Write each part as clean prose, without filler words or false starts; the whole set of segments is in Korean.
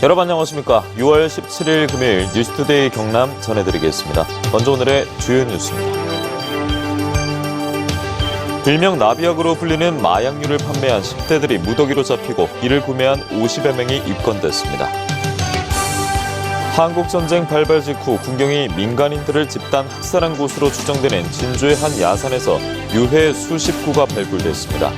여러분 안녕하십니까. 6월 17일 금요일 뉴스투데이 경남 전해드리겠습니다. 먼저 오늘의 주요 뉴스입니다. 일명 나비약으로 불리는 마약류를 판매한 10대들이 무더기로 잡히고 이를 구매한 50여 명이 입건됐습니다. 한국전쟁 발발 직후 군경이 민간인들을 집단 학살한 곳으로 추정되는 진주의 한 야산에서 유해 수십 구가 발굴됐습니다.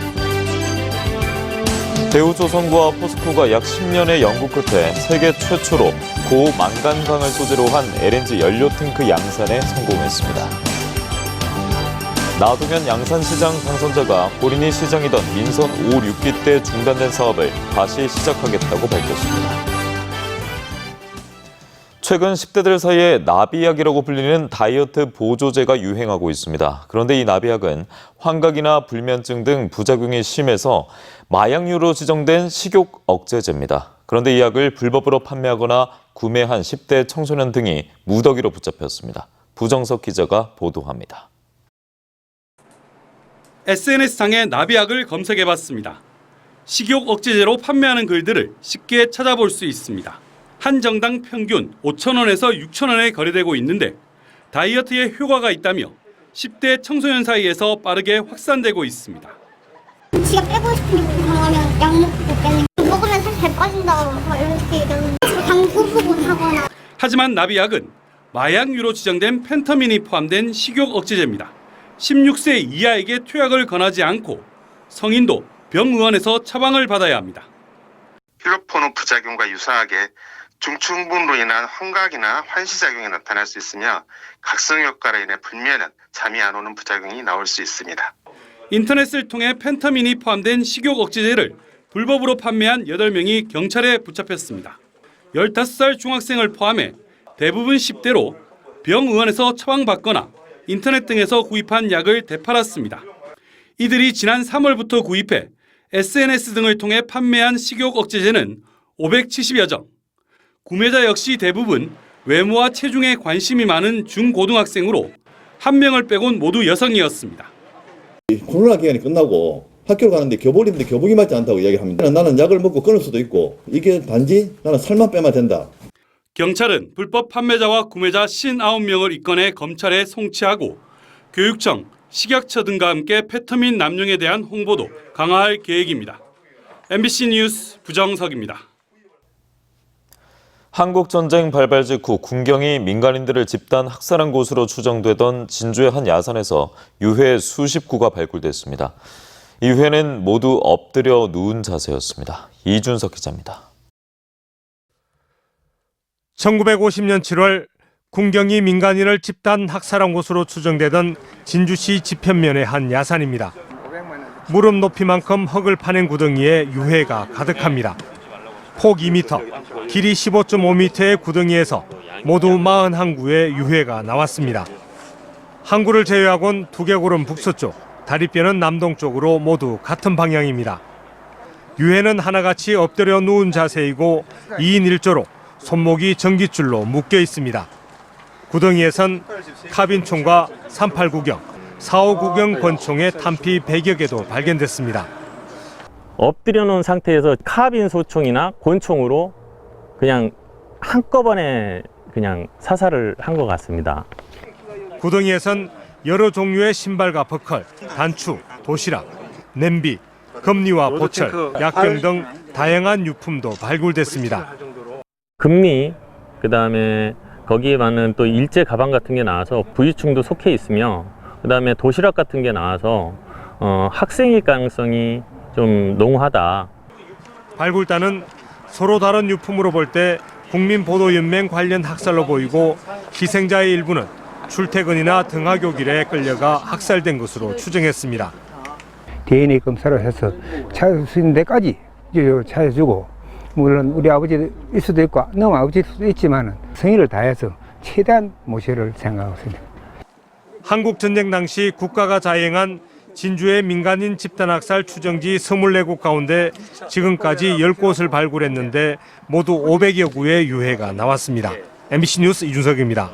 대우조선과 포스코가 약 10년의 연구 끝에 세계 최초로 고망간강을 소재로 한 LNG 연료 탱크 양산에 성공했습니다. 나도면 양산시장 당선자가 본인이 시장이던 민선 5, 6기 때 중단된 사업을 다시 시작하겠다고 밝혔습니다. 최근 10대들 사이에 나비약이라고 불리는 다이어트 보조제가 유행하고 있습니다. 그런데 이 나비약은 환각이나 불면증 등 부작용이 심해서 마약류로 지정된 식욕 억제제입니다. 그런데 이 약을 불법으로 판매하거나 구매한 10대 청소년 등이 무더기로 붙잡혔습니다. 부정석 기자가 보도합니다. SNS상의 나비약을 검색해봤습니다. 식욕 억제제로 판매하는 글들을 쉽게 찾아볼 수 있습니다. 한 정당 평균 5,000원에서 6,000원에 거래되고 있는데 다이어트에 효과가 있다며 10대 청소년 사이에서 빠르게 확산되고 있습니다. 지가 빼고 싶은 게 궁금하면 약 먹고 빼는 먹으면 사실 배 빠진다고 이렇게 얘기하는 당구부고 하거나. 하지만 나비약은 마약류로 지정된 펜터민이 포함된 식욕 억제제입니다. 16세 이하에게 투약을 권하지 않고 성인도 병의원에서 처방을 받아야 합니다. 필로포는 부작용과 유사하게 중충분으로 인한 환각이나 환시작용이 나타날 수 있으며 각성 효과로 인해 불면은 잠이 안 오는 부작용이 나올 수 있습니다. 인터넷을 통해 펜터민이 포함된 식욕 억제제를 불법으로 판매한 8명이 경찰에 붙잡혔습니다. 15살 중학생을 포함해 대부분 10대로 병의원에서 처방받거나 인터넷 등에서 구입한 약을 되팔았습니다. 이들이 지난 3월부터 구입해 SNS 등을 통해 판매한 식욕 억제제는 570여 정. 구매자 역시 대부분 외모와 체중에 관심이 많은 중고등학생으로 한 명을 빼곤 모두 여성이었습니다. 코로나 기간이 끝나고 학교를 가는데 교복인데 교복이 맞지 않다고 이야기합니다. 나는 약을 먹고 끊을 수도 있고 이게 단지 나는 살만 빼면 된다. 경찰은 불법 판매자와 구매자 59명을 입건해 검찰에 송치하고 교육청, 식약처 등과 함께 페터민 남용에 대한 홍보도 강화할 계획입니다. MBC 뉴스 부정석입니다. 한국전쟁 발발 직후 군경이 민간인들을 집단 학살한 곳으로 추정되던 진주의 한 야산에서 유해 수십 구가 발굴됐습니다. 이 유해는 모두 엎드려 누운 자세였습니다. 이준석 기자입니다. 1950년 7월 군경이 민간인을 집단 학살한 곳으로 추정되던 진주시 지편면의 한 야산입니다. 무릎 높이만큼 흙을 파낸 구덩이에 유해가 가득합니다. 폭 2m, 길이 15.5m의 구덩이에서 모두 41구의 유해가 나왔습니다. 한 구를 제외하곤 두개골은 북서쪽, 다리뼈는 남동쪽으로 모두 같은 방향입니다. 유해는 하나같이 엎드려 누운 자세이고 2인 1조로 손목이 전깃줄로 묶여 있습니다. 구덩이에선 카빈총과 38구경, 45구경 권총의 탄피 100여 개도 발견됐습니다. 엎드려 놓은 상태에서 카빈 소총이나 권총으로 그냥 한꺼번에 그냥 사살을 한 것 같습니다. 구덩이에선 여러 종류의 신발과 버클, 단추, 도시락, 냄비, 금리와 보철, 약병 등 다양한 유품도 발굴됐습니다. 금리, 그다음에 거기에 맞는 또 일제 가방 같은 게 나와서 부유층도 속해 있으며 그다음에 도시락 같은 게 나와서 학생일 가능성이 좀 농후하다. 발굴단은 서로 다른 유품으로 볼 때 국민보도연맹 관련 학살로 보이고 희생자의 일부는 출퇴근이나 등하교길에 끌려가 학살된 것으로 추정했습니다. DNA 검사를 해서 찾을 수 있는 데까지 찾아주고 물론 우리 아버지일 수도 있고 너무 아버지일 수도 있지만 성의를 다해서 최대한 모시를 생각하고 있습니다. 한국전쟁 당시 국가가 자행한 진주의 민간인 집단학살 추정지 24곳 가운데 지금까지 10곳을 발굴했는데 모두 500여 구의 유해가 나왔습니다. MBC 뉴스 이준석입니다.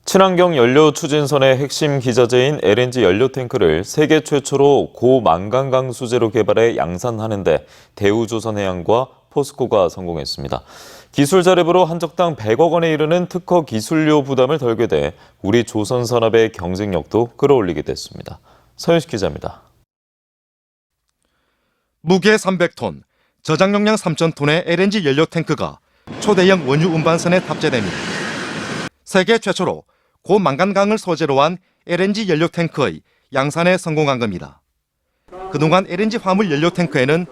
친환경 연료 추진선의 핵심 기자재인 LNG 연료 탱크를 세계 최초로 고망간강 수재로 개발해 양산하는 데 대우조선해양과 포스코가 성공했습니다. 기술 자립으로 한적당 100억 원에 이르는 특허 기술료 부담을 덜게 돼 우리 조선산업의 경쟁력도 끌어올리게 됐습니다. 서윤식 기자입니다. 무게 300톤, 저장 용량 3,000톤의 LNG 연료 탱크가 초대형 원유 운반선에 탑재됩니다. 세계 최초로 고망간강을 소재로 한 LNG 연료 탱크의 양산에 성공한 겁니다. 그동안 LNG 화물 연료 탱크에는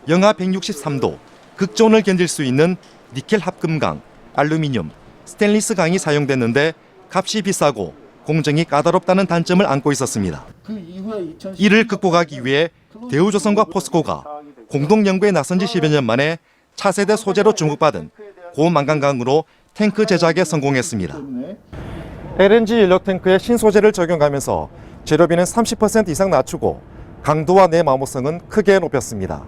영하 163도, 극저온을 견딜 수 있는 니켈 합금강, 알루미늄, 스테인리스 강이 사용됐는데 값이 비싸고 공정이 까다롭다는 단점을 안고 있었습니다. 이를 극복하기 위해 대우조선과 포스코가 공동 연구에 나선 지 10여 년 만에 차세대 소재로 주목받은 고망간강으로 탱크 제작에 성공했습니다. LNG 연료 탱크에 신소재를 적용하면서 재료비는 30% 이상 낮추고 강도와 내마모성은 크게 높였습니다.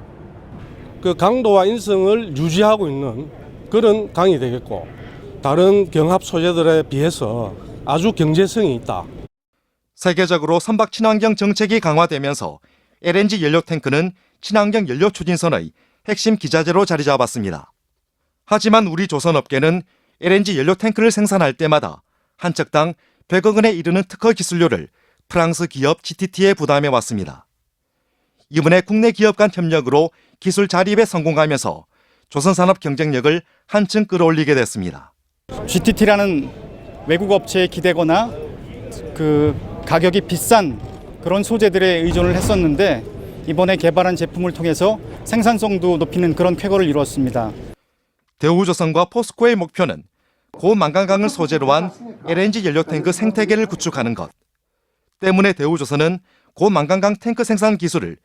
그 강도와 인성을 유지하고 있는 그런 강이 되겠고 다른 경합 소재들에 비해서 아주 경제성이 있다. 세계적으로 선박 친환경 정책이 강화되면서 LNG 연료 탱크는 친환경 연료 추진선의 핵심 기자재로 자리 잡았습니다. 하지만 우리 조선업계는 LNG 연료 탱크를 생산할 때마다 한척당 100억 원에 이르는 특허 기술료를 프랑스 기업 GTT에 부담해 왔습니다. 이번에 국내 기업 간 협력으로 기술 자립에 성공하면서 조선산업 경쟁력을 한층 끌어올리게 됐습니다. GTT라는 외국 업체에 기대거나 그 가격이 비싼 그런 소재들에 의존을 했었는데 이번에 개발한 제품을 통해서 생산성도 높이는 그런 쾌거를 이루었습니다. 대우조선과 포스코의 목표는 고망간강을 소재로 한 LNG 연료 탱크 생태계를 구축하는 것. 때문에 대우조선은 고망간강 탱크 생산 기술을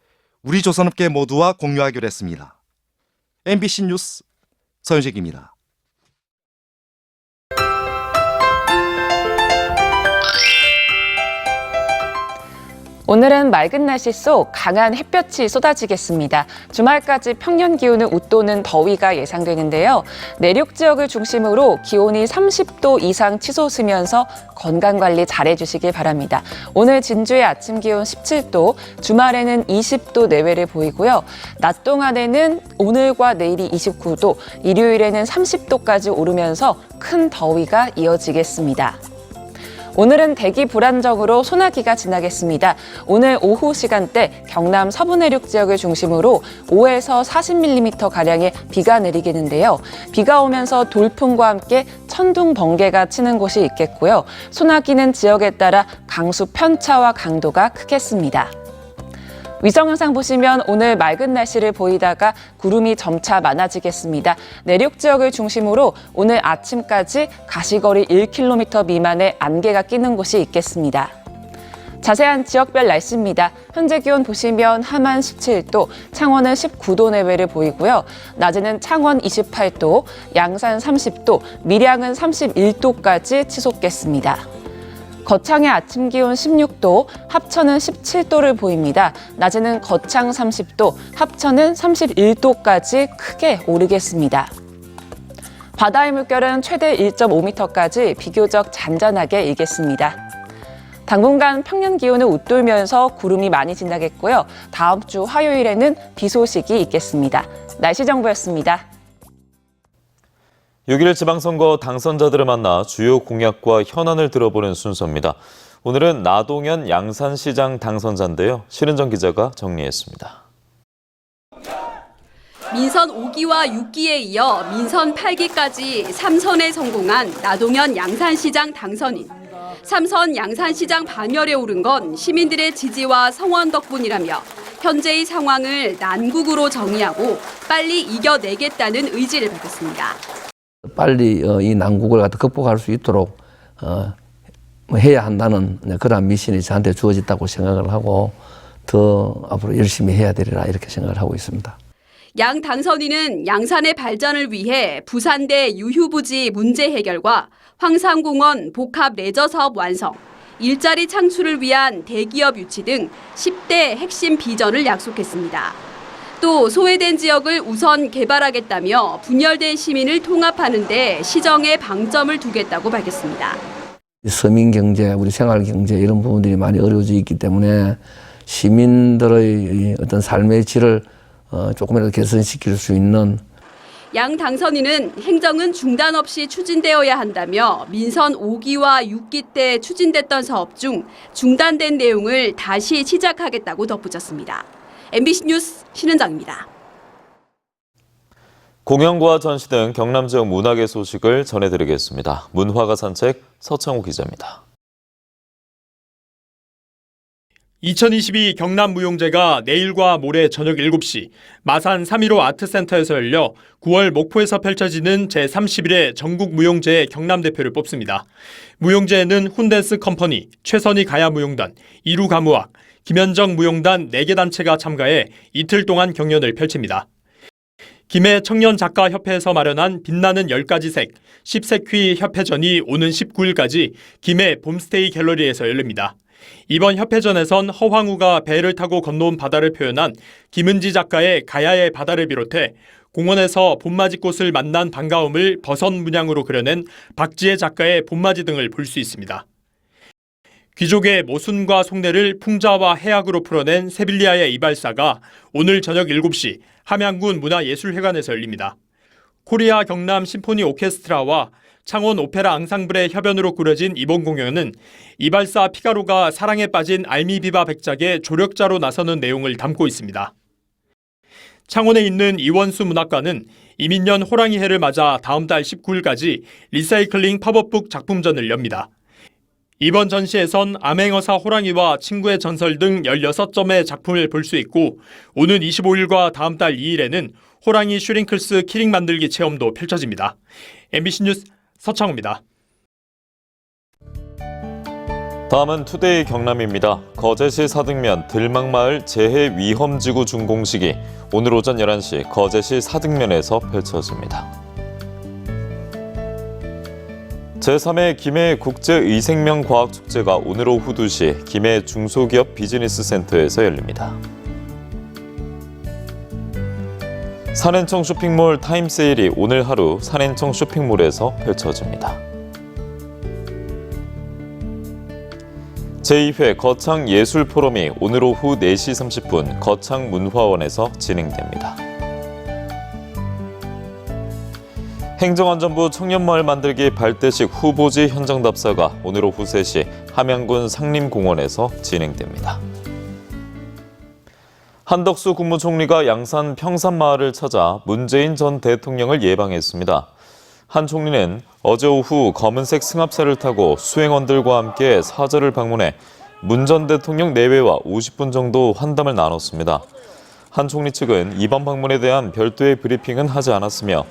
우리 조선업계 모두와 공유하기로 했습니다. MBC 뉴스 서윤식입니다. 오늘은 맑은 날씨 속 강한 햇볕이 쏟아지겠습니다. 주말까지 평년 기온을 웃도는 더위가 예상되는데요. 내륙 지역을 중심으로 기온이 30도 이상 치솟으면서 건강관리 잘해주시길 바랍니다. 오늘 진주의 아침 기온 17도, 주말에는 20도 내외를 보이고요. 낮 동안에는 오늘과 내일이 29도, 일요일에는 30도까지 오르면서 큰 더위가 이어지겠습니다. 오늘은 대기 불안정으로 소나기가 지나겠습니다. 오늘 오후 시간대 경남 서부 내륙 지역을 중심으로 5에서 40mm가량의 비가 내리겠는데요. 비가 오면서 돌풍과 함께 천둥, 번개가 치는 곳이 있겠고요. 소나기는 지역에 따라 강수 편차와 강도가 크겠습니다. 위성 영상 보시면 오늘 맑은 날씨를 보이다가 구름이 점차 많아지겠습니다. 내륙 지역을 중심으로 오늘 아침까지 가시거리 1km 미만의 안개가 끼는 곳이 있겠습니다. 자세한 지역별 날씨입니다. 현재 기온 보시면 함안 17도, 창원은 19도 내외를 보이고요. 낮에는 창원 28도, 양산 30도, 밀양은 31도까지 치솟겠습니다. 거창의 아침 기온 16도, 합천은 17도를 보입니다. 낮에는 거창 30도, 합천은 31도까지 크게 오르겠습니다. 바다의 물결은 최대 1.5m까지 비교적 잔잔하게 일겠습니다. 당분간 평년 기온을 웃돌면서 구름이 많이 지나겠고요. 다음 주 화요일에는 비 소식이 있겠습니다. 날씨 정보였습니다. 6.1 지방선거 당선자들을 만나 주요 공약과 현안을 들어보는 순서입니다. 오늘은 나동현 양산시장 당선자인데요. 신은정 기자가 정리했습니다. 민선 5기와 6기에 이어 민선 8기까지 3선에 성공한 나동현 양산시장 당선인. 3선 양산시장 반열에 오른 건 시민들의 지지와 성원 덕분이라며 현재의 상황을 난국으로 정의하고 빨리 이겨내겠다는 의지를 밝혔습니다. 빨리 이 난국을 극복할 수 있도록 해야 한다는 그런 미션이 저한테 주어졌다고 생각을 하고 더 앞으로 열심히 해야 되리라 이렇게 생각을 하고 있습니다. 양 당선인은 양산의 발전을 위해 부산대 유휴부지 문제 해결과 황산공원 복합 레저 사업 완성, 일자리 창출을 위한 대기업 유치 등 10대 핵심 비전을 약속했습니다. 또 소외된 지역을 우선 개발하겠다며 분열된 시민을 통합하는 데 시정에 방점을 두겠다고 밝혔습니다. 서민 경제, 우리 생활 경제 이런 부분들이 많이 어려워져 있기 때문에 시민들의 어떤 삶의 질을 조금이라도 개선시킬 수 있는. 양 당선인은 행정은 중단 없이 추진되어야 한다며 민선 5기와 6기 때 추진됐던 사업 중 중단된 내용을 다시 시작하겠다고 덧붙였습니다. MBC 뉴스 신은정입니다. 공연과 전시 등 경남 지역 문화계 소식을 전해드리겠습니다. 문화가 산책 서창호 기자입니다. 2022 경남무용제가 내일과 모레 저녁 7시 마산 3.15 아트센터에서 열려 9월 목포에서 펼쳐지는 제31회 전국무용제의 경남대표를 뽑습니다. 무용제에는 훈댄스 컴퍼니, 최선희 가야무용단, 이루가무악, 김현정 무용단 4개 단체가 참가해 이틀 동안 경연을 펼칩니다. 김해 청년작가협회에서 마련한 빛나는 10가지 색, 10세퀴 협회전이 오는 19일까지 김해 봄스테이 갤러리에서 열립니다. 이번 협회전에선 허황우가 배를 타고 건너온 바다를 표현한 김은지 작가의 가야의 바다를 비롯해 공원에서 봄맞이꽃을 만난 반가움을 버섯 문양으로 그려낸 박지혜 작가의 봄맞이 등을 볼 수 있습니다. 귀족의 모순과 속내를 풍자와 해악으로 풀어낸 세빌리아의 이발사가 오늘 저녁 7시 함양군 문화예술회관에서 열립니다. 코리아 경남 심포니 오케스트라와 창원 오페라 앙상블의 협연으로 꾸려진 이번 공연은 이발사 피가로가 사랑에 빠진 알미비바 백작의 조력자로 나서는 내용을 담고 있습니다. 창원에 있는 이원수 문학관은 이민년 호랑이 해를 맞아 다음 달 19일까지 리사이클링 팝업북 작품전을 엽니다. 이번 전시에선 암행어사 호랑이와 친구의 전설 등 16점의 작품을 볼 수 있고 오는 25일과 다음 달 2일에는 호랑이 슈링클스 키링 만들기 체험도 펼쳐집니다. MBC 뉴스 서창호입니다. 다음은 투데이 경남입니다. 거제시 사등면 들막마을 재해위험지구 준공식이 오늘 오전 11시 거제시 사등면에서 펼쳐집니다. 제3회 김해 국제의생명과학축제가 오늘 오후 2시 김해 중소기업 비즈니스센터에서 열립니다. 산엔청 쇼핑몰 타임세일이 오늘 하루 산엔청 쇼핑몰에서 펼쳐집니다. 제2회 거창예술포럼이 오늘 오후 4시 30분 거창문화원에서 진행됩니다. 행정안전부 청년마을 만들기 발대식 후보지 현장 답사가 오늘 오후 3시 함양군 상림공원에서 진행됩니다. 한덕수 국무총리가 양산 평산마을을 찾아 문재인 전 대통령을 예방했습니다. 한 총리는 어제 오후 검은색 승합차를 타고 수행원들과 함께 사저를 방문해 문 전 대통령 내외와 50분 정도 환담을 나눴습니다. 한 총리 측은 이번 방문에 대한 별도의 브리핑은 하지 않았으며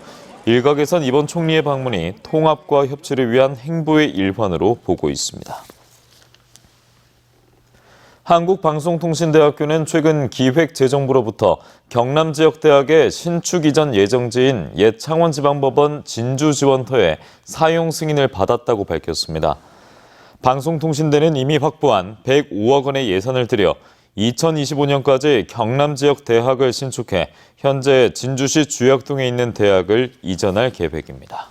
일각에선 이번 총리의 방문이 통합과 협치를 위한 행보의 일환으로 보고 있습니다. 한국방송통신대학교는 최근 기획재정부로부터 경남 지역 대학의 신축 이전 예정지인 옛 창원지방법원 진주지원터에 사용 승인을 받았다고 밝혔습니다. 방송통신대는 이미 확보한 105억 원의 예산을 들여 2025년까지 경남 지역 대학을 신축해 현재 진주시 주약동에 있는 대학을 이전할 계획입니다.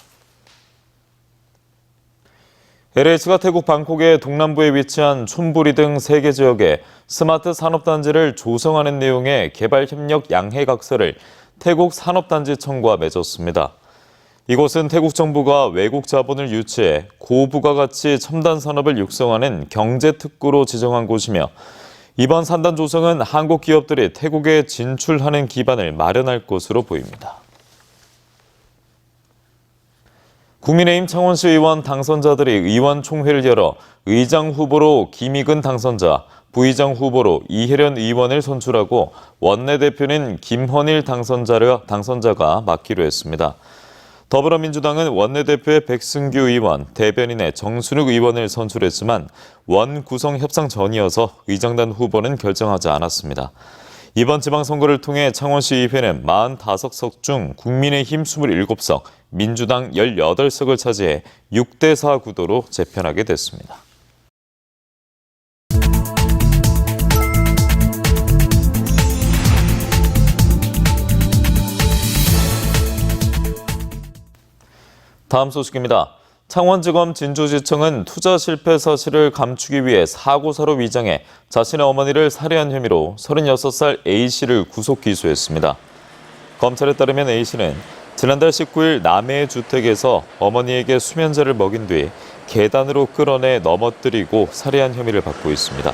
LH가 태국 방콕의 동남부에 위치한 촌부리 등 3개 지역에 스마트 산업단지를 조성하는 내용의 개발협력 양해각서를 태국 산업단지청과 맺었습니다. 이곳은 태국 정부가 외국 자본을 유치해 고부가가치 첨단 산업을 육성하는 경제특구로 지정한 곳이며 이번 산단 조성은 한국 기업들이 태국에 진출하는 기반을 마련할 것으로 보입니다. 국민의힘 창원시 의원 당선자들이 의원총회를 열어 의장 후보로 김익은 당선자, 부의장 후보로 이혜련 의원을 선출하고 원내대표는 김헌일 당선자가 맡기로 했습니다. 더불어민주당은 원내대표의 백승규 의원, 대변인의 정순욱 의원을 선출했지만 원구성 협상 전이어서 의장단 후보는 결정하지 않았습니다. 이번 지방선거를 통해 창원시의회는 45석 중 국민의힘 27석, 민주당 18석을 차지해 6대4 구도로 재편하게 됐습니다. 다음 소식입니다. 창원지검 진주지청은 투자 실패 사실을 감추기 위해 사고사로 위장해 자신의 어머니를 살해한 혐의로 36살 A씨를 구속 기소했습니다. 검찰에 따르면 A씨는 지난달 19일 남해의 주택에서 어머니에게 수면제를 먹인 뒤 계단으로 끌어내 넘어뜨리고 살해한 혐의를 받고 있습니다.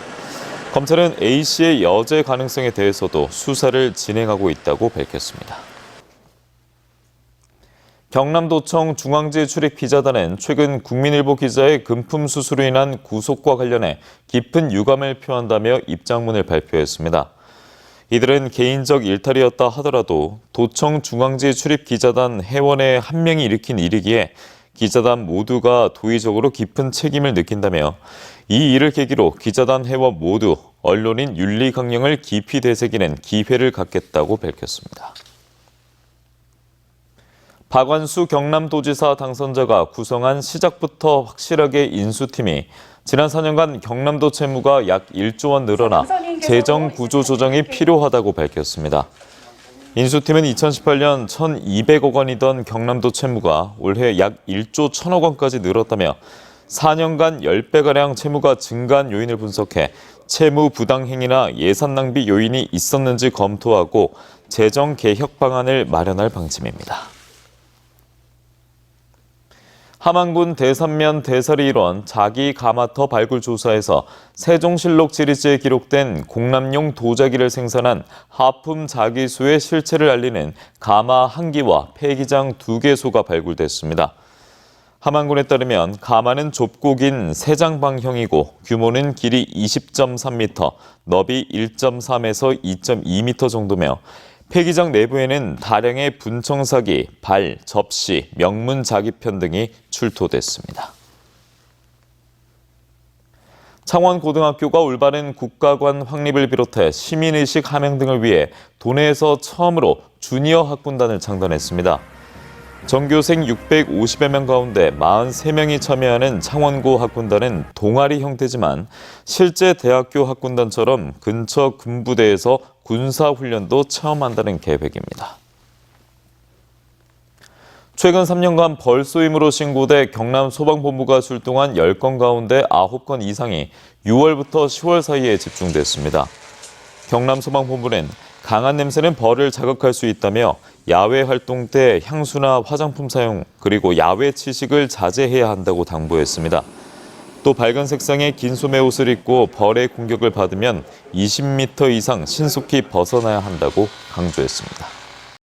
검찰은 A씨의 여죄 가능성에 대해서도 수사를 진행하고 있다고 밝혔습니다. 경남도청 중앙지 출입 기자단은 최근 국민일보 기자의 금품 수수로 인한 구속과 관련해 깊은 유감을 표한다며 입장문을 발표했습니다. 이들은 개인적 일탈이었다 하더라도 도청 중앙지 출입 기자단 회원의 한 명이 일으킨 일이기에 기자단 모두가 도의적으로 깊은 책임을 느낀다며 이 일을 계기로 기자단 회원 모두 언론인 윤리 강령을 깊이 되새기는 기회를 갖겠다고 밝혔습니다. 박완수 경남도지사 당선자가 구성한 시작부터 확실하게 인수팀이 지난 4년간 경남도 채무가 약 1조 원 늘어나 재정 구조 조정이 필요하다고 밝혔습니다. 인수팀은 2018년 1,200억 원이던 경남도 채무가 올해 약 1조 1,000억 원까지 늘었다며 4년간 10배가량 채무가 증가한 요인을 분석해 채무 부당 행위나 예산 낭비 요인이 있었는지 검토하고 재정 개혁 방안을 마련할 방침입니다. 함안군 대산면 대설이 이뤄 자기 가마터 발굴 조사에서 세종실록 지리지에 기록된 공람용 도자기를 생산한 하품 자기수의 실체를 알리는 가마 1기와 폐기장 2개소가 발굴됐습니다. 함안군에 따르면 가마는 좁고 긴 세장방형이고 규모는 길이 20.3m, 너비 1.3에서 2.2m 정도며 폐기장 내부에는 다량의 분청사기, 발, 접시, 명문 자기편 등이 출토됐습니다. 창원고등학교가 올바른 국가관 확립을 비롯해 시민의식 함양 등을 위해 도내에서 처음으로 주니어 학군단을 창단했습니다. 전교생 650여 명 가운데 43명이 참여하는 창원고 학군단은 동아리 형태지만 실제 대학교 학군단처럼 근처 군부대에서 군사훈련도 체험한다는 계획입니다. 최근 3년간 벌쏘임으로 신고돼 경남소방본부가 출동한 10건 가운데 9건 이상이 6월부터 10월 사이에 집중됐습니다. 경남소방본부는 강한 냄새는 벌을 자극할 수 있다며 야외 활동 때 향수나 화장품 사용 그리고 야외 취식을 자제해야 한다고 당부했습니다. 또 밝은 색상의 긴 소매 옷을 입고 벌의 공격을 받으면 20m 이상 신속히 벗어나야 한다고 강조했습니다.